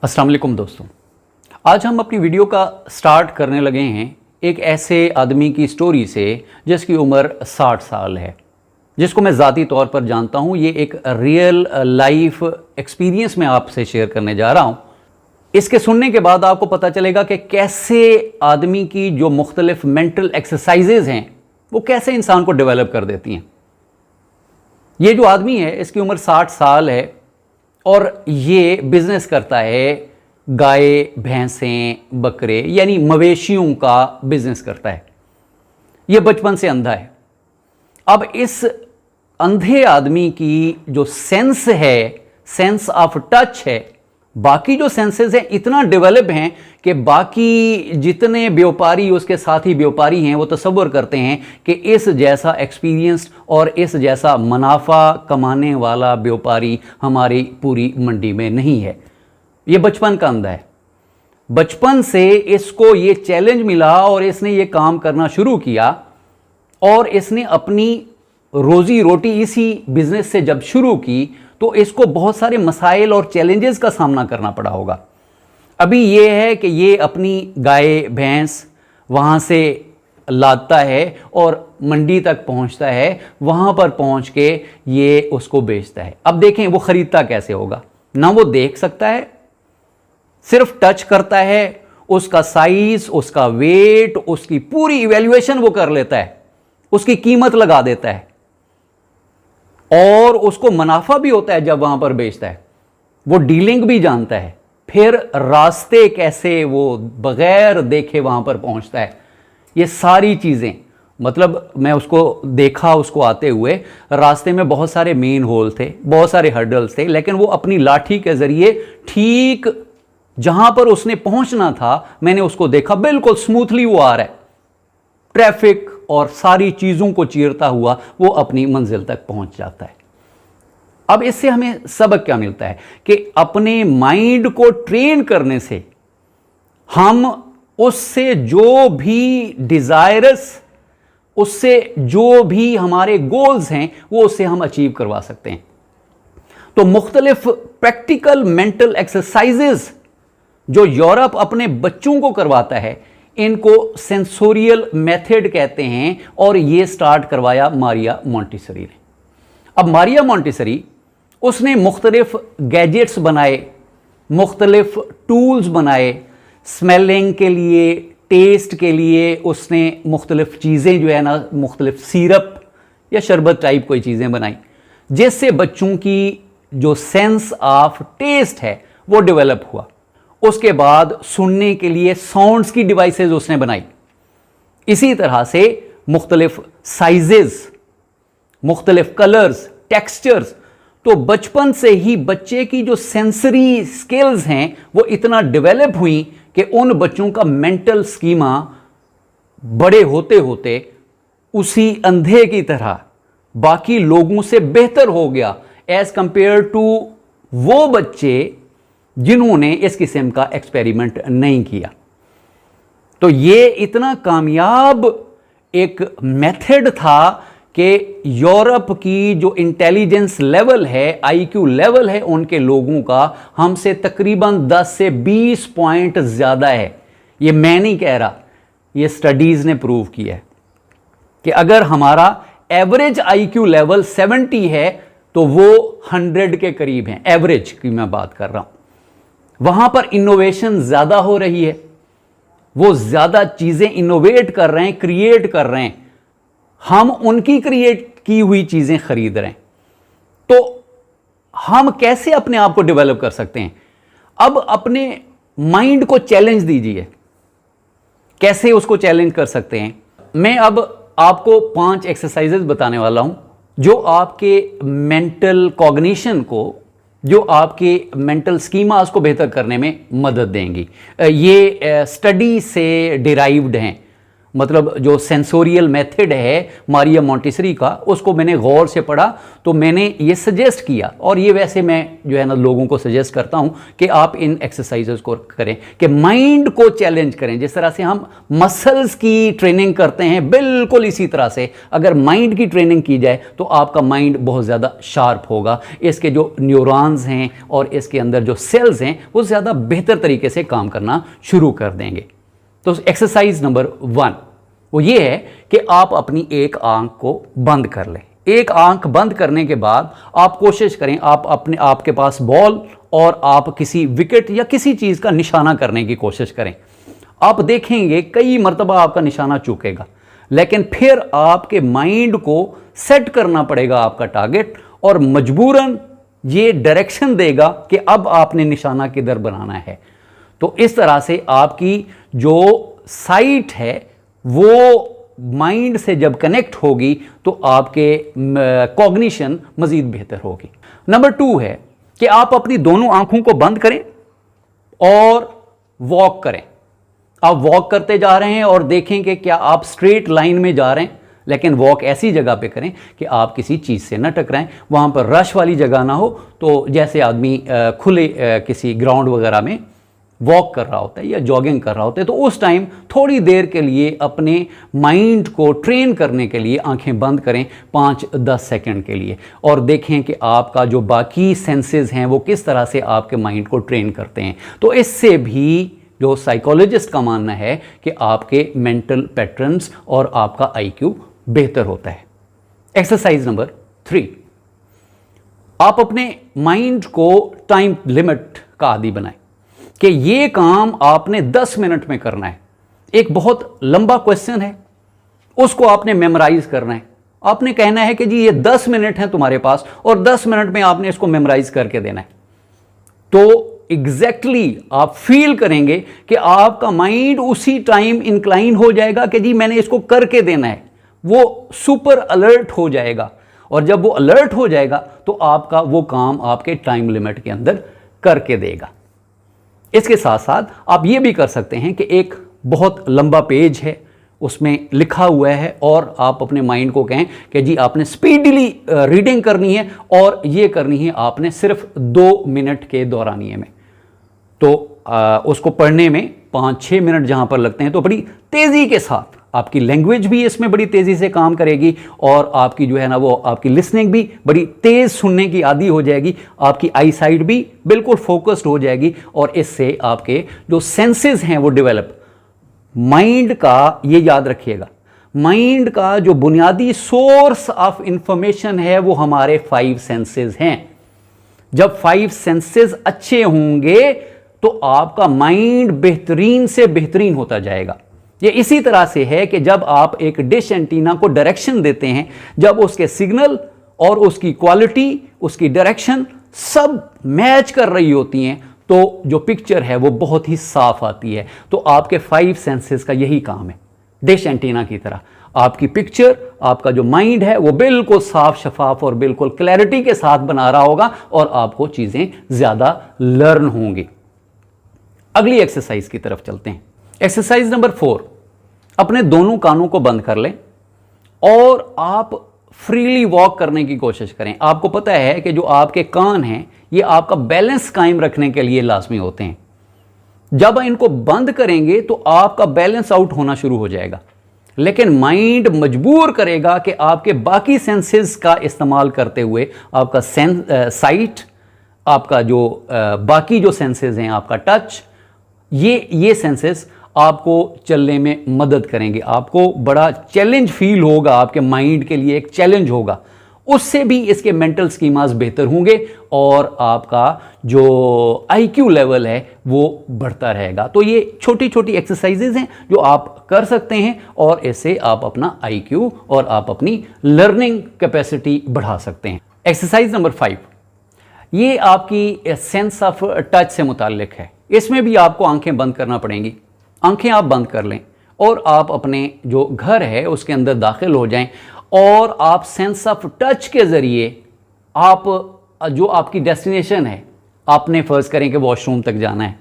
अस्सलाम वालेकुम दोस्तों, आज हम अपनी वीडियो का स्टार्ट करने लगे हैं एक ऐसे आदमी की स्टोरी से जिसकी उम्र 60 साल है, जिसको मैं ज़ाती तौर पर जानता हूँ। ये एक रियल लाइफ एक्सपीरियंस मैं आपसे शेयर करने जा रहा हूँ। इसके सुनने के बाद आपको पता चलेगा कि कैसे आदमी की जो मुख्तलिफ मेंटल एक्सरसाइजेज हैं वो कैसे इंसान को डेवलप कर देती हैं। ये जो आदमी है इसकी उम्र 60 साल है और ये बिजनेस करता है, गाय भैंसें बकरे यानी मवेशियों का बिजनेस करता है। ये बचपन से अंधा है। अब इस अंधे आदमी की जो सेंस है, सेंस ऑफ टच है, बाकी जो सेंसेस हैं इतना डेवलप हैं कि बाकी जितने व्यापारी उसके साथी व्यापारी हैं वो तसव्वुर करते हैं कि इस जैसा एक्सपीरियंस और इस जैसा मुनाफा कमाने वाला व्यापारी हमारी पूरी मंडी में नहीं है। ये बचपन का अंधा है। बचपन से इसको ये चैलेंज मिला और इसने ये काम करना शुरू किया और इसने अपनी रोजी रोटी इसी बिजनेस से जब शुरू की तो इसको बहुत सारे मसाइल और चैलेंजेस का सामना करना पड़ा होगा। अभी ये है कि ये अपनी गाय भैंस वहाँ से लाता है और मंडी तक पहुँचता है, वहाँ पर पहुँच के ये उसको बेचता है। अब देखें वो ख़रीदता कैसे होगा। ना वो देख सकता है, सिर्फ टच करता है, उसका साइज़, उसका वेट, उसकी पूरी इवैल्यूएशन वो कर लेता है, उसकी कीमत लगा देता है और उसको मुनाफा भी होता है जब वहां पर बेचता है। वो डीलिंग भी जानता है, फिर रास्ते कैसे वो बगैर देखे वहां पर पहुंचता है। ये सारी चीज़ें, मतलब मैं उसको देखा, उसको आते हुए रास्ते में बहुत सारे मेन होल थे, बहुत सारे हर्डल्स थे, लेकिन वो अपनी लाठी के ज़रिए ठीक जहां पर उसने पहुंचना था मैंने उसको देखा, बिल्कुल स्मूथली वो आ रहा है। ट्रैफिक और सारी चीज़ों को चीरता हुआ वो अपनी मंजिल तक पहुंच जाता है। अब इससे हमें सबक क्या मिलता है कि अपने माइंड को ट्रेन करने से हम उससे जो भी डिज़ायरस, उससे जो भी हमारे गोल्स हैं वो उससे हम अचीव करवा सकते हैं। तो मुख्तलिफ प्रैक्टिकल मेंटल एक्सरसाइजेज जो यूरोप अपने बच्चों को करवाता है इनको सेंसोरियल मेथड कहते हैं और ये स्टार्ट करवाया मारिया मोंटेसरी ने। अब मारिया मोंटेसरी उसने मुख्तलिफ गैजेट्स बनाए, मुख्तलिफ टूल्स बनाए, स्मेलिंग के लिए, टेस्ट के लिए उसने मुख्तलिफ चीज़ें जो है ना, मुख्तलिफ सिरप या शरबत टाइप कोई चीज़ें बनाई जिससे बच्चों की जो सेंस ऑफ टेस्ट है वो डेवलप हुआ। उसके बाद सुनने के लिए साउंड्स की डिवाइसेस उसने बनाई। इसी तरह से मुख्तलिफ साइजेस, मुख्तलिफ कलर्स, टेक्सचर्स। तो बचपन से ही बच्चे की जो सेंसरी स्किल्स हैं वो इतना डेवलप हुई कि उन बच्चों का मेंटल स्कीमा बड़े होते होते उसी अंधे की तरह बाकी लोगों से बेहतर हो गया एज कंपेयर टू वो बच्चे जिन्होंने इस किस्म का एक्सपेरिमेंट नहीं किया। तो ये इतना कामयाब एक मेथड था कि यूरोप की जो इंटेलिजेंस लेवल है, आईक्यू लेवल है उनके लोगों का हमसे तकरीबन 10 से 20 पॉइंट ज़्यादा है। ये मैं नहीं कह रहा, ये स्टडीज़ ने प्रूव किया है कि अगर हमारा एवरेज आईक्यू लेवल 70 है तो वो 100 के करीब हैं। एवरेज की मैं बात कर रहा हूँ। वहाँ पर इनोवेशन ज़्यादा हो रही है, वो ज़्यादा चीज़ें इनोवेट कर रहे हैं, क्रिएट कर रहे हैं, हम उनकी क्रिएट की हुई चीज़ें खरीद रहे हैं। तो हम कैसे अपने आप को डेवलप कर सकते हैं? अब अपने माइंड को चैलेंज दीजिए। कैसे उसको चैलेंज कर सकते हैं? मैं अब आपको 5 एक्सरसाइजेज बताने वाला हूं जो आपके मेंटल कॉग्निशन को, जो आपके मेंटल स्कीमास को बेहतर करने में मदद देंगी। ये स्टडी से डिराइव्ड हैं मतलब जो सेंसोरियल मेथड है मारिया मोंटेसरी का, उसको मैंने गौर से पढ़ा तो मैंने ये सजेस्ट किया, और ये वैसे मैं जो है ना लोगों को सजेस्ट करता हूँ कि आप इन एक्सरसाइजेस को करें, कि माइंड को चैलेंज करें। जिस तरह से हम मसल्स की ट्रेनिंग करते हैं, बिल्कुल इसी तरह से अगर माइंड की ट्रेनिंग की जाए तो आपका माइंड बहुत ज़्यादा शार्प होगा। इसके जो न्यूरॉन्स हैं और इसके अंदर जो सेल्स हैं वो ज़्यादा बेहतर तरीके से काम करना शुरू कर देंगे। तो एक्सरसाइज नंबर 1 वो ये है कि आप अपनी एक आंख को बंद कर लें। एक आंख बंद करने के बाद आप कोशिश करें, आपके पास बॉल और आप किसी विकेट या किसी चीज़ का निशाना करने की कोशिश करें। आप देखेंगे कई मर्तबा आपका निशाना चूकेगा, लेकिन फिर आपके माइंड को सेट करना पड़ेगा आपका टारगेट, और मजबूरन ये डायरेक्शन देगा कि अब आपने निशाना किधर बनाना है। तो इस तरह से आपकी जो साइट है वो माइंड से जब कनेक्ट होगी तो आपके कॉग्निशन मज़ीद बेहतर होगी। नंबर 2 है कि आप अपनी दोनों आंखों को बंद करें और वॉक करें। आप वॉक करते जा रहे हैं और देखें कि क्या आप स्ट्रेट लाइन में जा रहे हैं, लेकिन वॉक ऐसी जगह पे करें कि आप किसी चीज़ से न टकराएं, वहाँ पर रश वाली जगह ना हो। तो जैसे आदमी खुले किसी ग्राउंड वगैरह में वॉक कर रहा होता है या जॉगिंग कर रहा होता है, तो उस टाइम थोड़ी देर के लिए अपने माइंड को ट्रेन करने के लिए आंखें बंद करें 5-10 सेकंड के लिए, और देखें कि आपका जो बाकी सेंसेस हैं वो किस तरह से आपके माइंड को ट्रेन करते हैं। तो इससे भी जो साइकोलॉजिस्ट का मानना है कि आपके मेंटल पैटर्न्स और आपका आईक्यू बेहतर होता है। एक्सरसाइज नंबर 3, आप अपने माइंड को टाइम लिमिट का आदी बनाएं कि ये काम आपने 10 मिनट में करना है। एक बहुत लंबा क्वेश्चन है, उसको आपने मेमोराइज करना है। आपने कहना है कि जी ये 10 मिनट हैं तुम्हारे पास और 10 मिनट में आपने इसको मेमोराइज करके देना है। तो एग्जैक्टली आप फील करेंगे कि आपका माइंड उसी टाइम इंक्लाइन हो जाएगा कि जी मैंने इसको करके देना है। वो सुपर अलर्ट हो जाएगा, और जब वो अलर्ट हो जाएगा तो आपका वो काम आपके टाइम लिमिट के अंदर करके देगा। इसके साथ साथ आप ये भी कर सकते हैं कि एक बहुत लंबा पेज है, उसमें लिखा हुआ है, और आप अपने माइंड को कहें कि जी आपने स्पीडली रीडिंग करनी है और ये करनी है आपने सिर्फ 2 मिनट के दौरानिए में। तो उसको पढ़ने में 5-6 मिनट जहाँ पर लगते हैं तो बड़ी तेज़ी के साथ आपकी लैंग्वेज भी इसमें बड़ी तेज़ी से काम करेगी, और आपकी जो है ना वो आपकी लिसनिंग भी बड़ी तेज़ सुनने की आदी हो जाएगी, आपकी आई साइट भी बिल्कुल फोकस्ड हो जाएगी, और इससे आपके जो सेंसेस हैं वो डेवलप। माइंड का ये याद रखिएगा, माइंड का जो बुनियादी सोर्स ऑफ इंफॉर्मेशन है वो हमारे 5 सेंसेस हैं। जब 5 सेंसेस अच्छे होंगे तो आपका माइंड बेहतरीन से बेहतरीन होता जाएगा। ये इसी तरह से है कि जब आप एक डिश एंटीना को डायरेक्शन देते हैं, जब उसके सिग्नल और उसकी क्वालिटी, उसकी डायरेक्शन सब मैच कर रही होती हैं तो जो पिक्चर है वो बहुत ही साफ आती है। तो आपके 5 सेंसेस का यही काम है, डिश एंटीना की तरह आपकी पिक्चर, आपका जो माइंड है वो बिल्कुल साफ शफाफ और बिल्कुल क्लैरिटी के साथ बना रहा होगा, और आपको चीज़ें ज़्यादा लर्न होंगी। अगली एक्सरसाइज की तरफ चलते हैं। एक्सरसाइज नंबर 4, अपने दोनों कानों को बंद कर लें और आप फ्रीली वॉक करने की कोशिश करें। आपको पता है कि जो आपके कान हैं ये आपका बैलेंस कायम रखने के लिए लाजमी होते हैं। जब इनको बंद करेंगे तो आपका बैलेंस आउट होना शुरू हो जाएगा, लेकिन माइंड मजबूर करेगा कि आपके बाकी सेंसेस का इस्तेमाल करते हुए आपका साइट, आपका जो बाकी जो सेंसेस हैं, आपका टच, ये सेंसेस आपको चलने में मदद करेंगे। आपको बड़ा चैलेंज फील होगा, आपके माइंड के लिए एक चैलेंज होगा, उससे भी इसके मेंटल स्कीमास बेहतर होंगे और आपका जो आईक्यू लेवल है वो बढ़ता रहेगा। तो ये छोटी छोटी एक्सरसाइजेज हैं जो आप कर सकते हैं और इससे आप अपना आईक्यू और आप अपनी लर्निंग कैपेसिटी बढ़ा सकते हैं। एक्सरसाइज नंबर 5, ये आपकी सेंस ऑफ टच से मुताल्लिक है। इसमें भी आपको आंखें बंद करना पड़ेंगी। आंखें आप बंद कर लें और आप अपने जो घर है उसके अंदर दाखिल हो जाएं और आप सेंस ऑफ टच के ज़रिए आप जो आपकी डेस्टिनेशन है, आपने फ़र्ज़ करें कि वॉशरूम तक जाना है,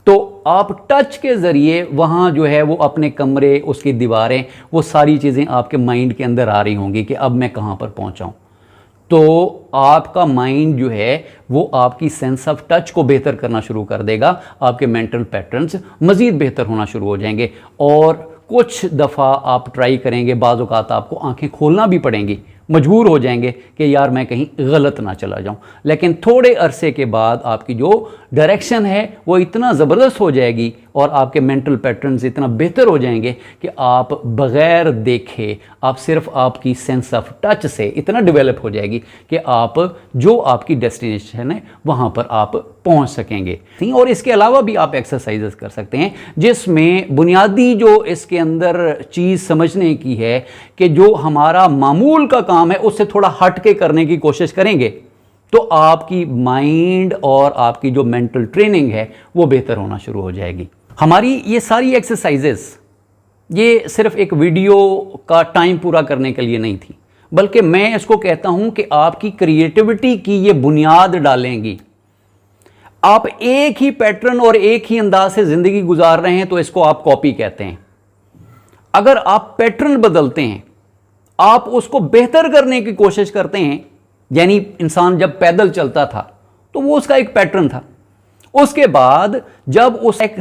तो आप टच के ज़रिए वहाँ जो है वो अपने कमरे, उसकी दीवारें, वो सारी चीज़ें आपके माइंड के अंदर आ रही होंगी कि अब मैं कहाँ पर पहुँचा हूँ। तो आपका माइंड जो है वो आपकी सेंस ऑफ टच को बेहतर करना शुरू कर देगा, आपके मेंटल पैटर्न्स मज़ीद बेहतर होना शुरू हो जाएंगे। और कुछ दफ़ा आप ट्राई करेंगे, बाज़ औक़ात आपको आंखें खोलना भी पड़ेंगी, मजबूर हो जाएंगे कि यार मैं कहीं गलत ना चला जाऊं। लेकिन थोड़े अरसे के बाद आपकी जो डायरेक्शन है वो इतना ज़बरदस्त हो जाएगी और आपके मेंटल पैटर्न्स इतना बेहतर हो जाएंगे कि आप बग़ैर देखे, आप सिर्फ आपकी सेंस ऑफ टच से इतना डेवलप हो जाएगी कि आप जो आपकी डेस्टिनेशन है वहाँ पर आप पहुँच सकेंगे। और इसके अलावा भी आप एक्सरसाइजेस कर सकते हैं जिसमें बुनियादी जो इसके अंदर चीज़ समझने की है कि जो हमारा मामूल का काम है उससे थोड़ा हट के करने की कोशिश करेंगे तो आपकी माइंड और आपकी जो मेंटल ट्रेनिंग है वो बेहतर होना शुरू हो जाएगी। हमारी ये सारी एक्सरसाइजेस ये सिर्फ एक वीडियो का टाइम पूरा करने के लिए नहीं थी, बल्कि मैं इसको कहता हूं कि आपकी क्रिएटिविटी की ये बुनियाद डालेंगी। आप एक ही पैटर्न और एक ही अंदाज से ज़िंदगी गुजार रहे हैं तो इसको आप कॉपी कहते हैं। अगर आप पैटर्न बदलते हैं, आप उसको बेहतर करने की कोशिश करते हैं, यानी इंसान जब पैदल चलता था तो वो उसका एक पैटर्न था। उसके बाद जब उस एक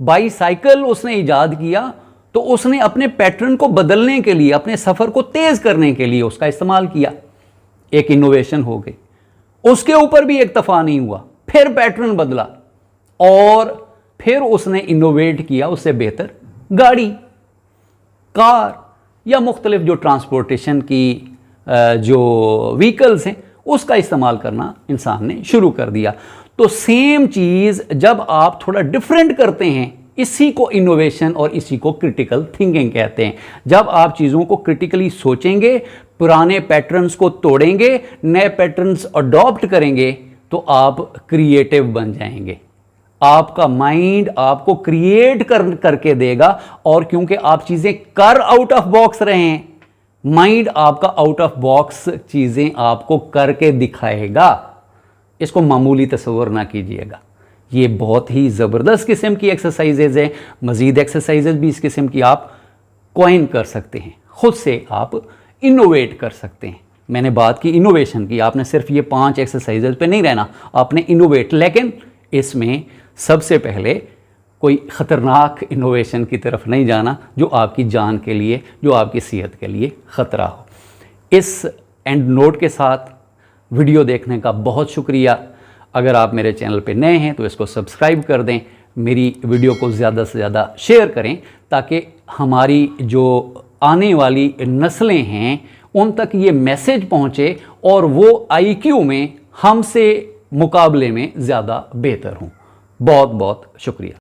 बाईसाइकिल उसने इजाद किया तो उसने अपने पैटर्न को बदलने के लिए, अपने सफ़र को तेज़ करने के लिए उसका इस्तेमाल किया। एक इनोवेशन हो गई। उसके ऊपर भी इक्तफा नहीं हुआ, फिर पैटर्न बदला और फिर उसने इनोवेट किया उससे बेहतर गाड़ी, कार या मुख्तलिफ जो ट्रांसपोर्टेशन की जो व्हीकल्स हैं उसका इस्तेमाल करना इंसान ने शुरू कर दिया। तो सेम चीज़ जब आप थोड़ा डिफरेंट करते हैं, इसी को इनोवेशन और इसी को क्रिटिकल थिंकिंग कहते हैं। जब आप चीज़ों को क्रिटिकली सोचेंगे, पुराने पैटर्न्स को तोड़ेंगे, नए पैटर्न्स अडॉप्ट करेंगे तो आप क्रिएटिव बन जाएंगे। आपका माइंड आपको क्रिएट करके देगा और क्योंकि आप चीज़ें कर आउट ऑफ बॉक्स रहे हैं, माइंड आपका आउट ऑफ बॉक्स चीज़ें आपको करके दिखाएगा। इसको मामूली तस्वर ना कीजिएगा। ये बहुत ही ज़बरदस्त किस्म की एक्सरसाइजेज है। मज़ीद एक्सरसाइजेज भी इस किस्म की आप कॉइन कर सकते हैं, खुद से आप इनोवेट कर सकते हैं। मैंने बात की इनोवेशन की, आपने सिर्फ ये 5 एक्सरसाइजेज पे नहीं रहना, आपने इनोवेट, लेकिन इसमें सबसे पहले कोई ख़तरनाक इनोवेशन की तरफ नहीं जाना जो आपकी जान के लिए, जो आपकी सेहत के लिए ख़तरा हो। इस एंड नोट के साथ वीडियो देखने का बहुत शुक्रिया। अगर आप मेरे चैनल पे नए हैं तो इसको सब्सक्राइब कर दें, मेरी वीडियो को ज़्यादा से ज़्यादा शेयर करें ताकि हमारी जो आने वाली नस्लें हैं उन तक ये मैसेज पहुँचे और वो IQ में हमसे मुकाबले में ज़्यादा बेहतर हों। बहुत बहुत शुक्रिया।